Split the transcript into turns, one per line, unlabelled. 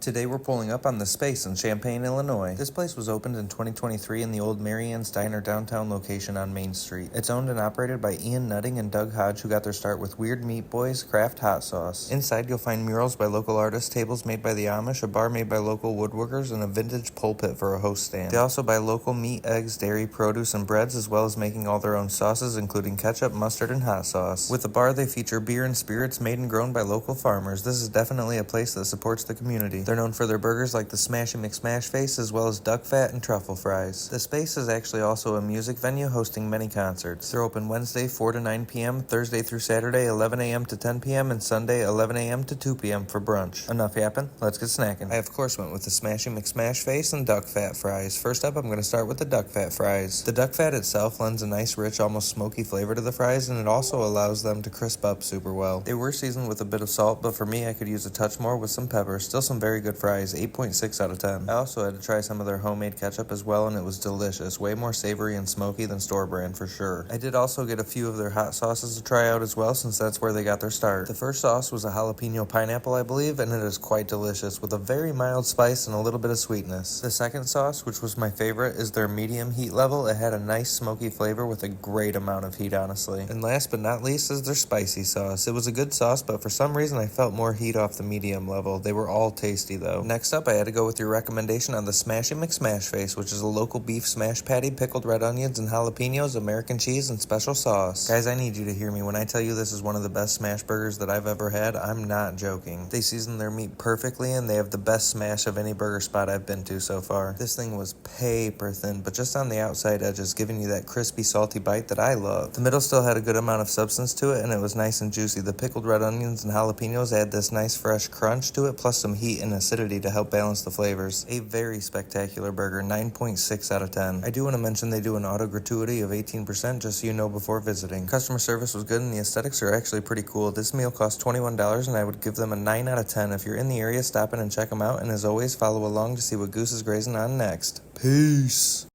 Today we're pulling up on The Space in Champaign, Illinois. This place was opened in 2023 in the old Mary Ann's Diner downtown location on Main Street. It's owned and operated by Ian Nutting and Doug Hodge, who got their start with Weird Meat Boys Craft Hot Sauce. Inside you'll find murals by local artists, tables made by the Amish, a bar made by local woodworkers, and a vintage pulpit for a host stand. They also buy local meat, eggs, dairy, produce, and breads, as well as making all their own sauces, including ketchup, mustard, and hot sauce. With the bar, they feature beer and spirits made and grown by local farmers. This is definitely a place that supports the community. They're known for their burgers like the Smashy McSmash Face, as well as duck fat and truffle fries. The Space is actually also a music venue hosting many concerts. They're open Wednesday 4 to 9 p.m., Thursday through Saturday 11 a.m. to 10 p.m., and Sunday 11 a.m. to 2 p.m. for brunch. Enough yapping, let's get snacking. I of course went with the Smashy McSmash Face and duck fat fries. First up, I'm going to start with the duck fat fries. The duck fat itself lends a nice, rich, almost smoky flavor to the fries, and it also allows them to crisp up super well. They were seasoned with a bit of salt, but for me I could use a touch more with some pepper. Still some very good fries, 8.6 out of 10. I also had to try some of their homemade ketchup as well, and it was delicious. Way more savory and smoky than store brand for sure. I did also get a few of their hot sauces to try out as well, since that's where they got their start. The first sauce was a jalapeno pineapple, I believe, and it is quite delicious with a very mild spice and a little bit of sweetness. The second sauce, which was my favorite, is their medium heat level. It had a nice smoky flavor with a great amount of heat, honestly. And last but not least is their spicy sauce. It was a good sauce, but for some reason I felt more heat off the medium level. They were all tasty though. Next up, I had to go with your recommendation on the Smashy McSmash Face, which is a local beef smash patty, pickled red onions and jalapenos, American cheese, and special sauce. Guys, I need you to hear me when I tell you this is one of the best smash burgers that I've ever had. I'm not joking. They season their meat perfectly, and they have the best smash of any burger spot I've been to so far. This thing was paper thin, but just on the outside edges, giving you that crispy, salty bite that I love. The middle still had a good amount of substance to it, and it was nice and juicy. The pickled red onions and jalapenos add this nice fresh crunch to it, plus some heat and acidity to help balance the flavors. A very spectacular burger, 9.6 out of 10. I do want to mention they do an auto gratuity of 18%, just so you know before visiting. Customer service was good, and the aesthetics are actually pretty cool. This meal cost $21, and I would give them a 9 out of 10. If you're in the area, stop in and check them out, and as always, follow along to see what Goose is grazing on next. Peace!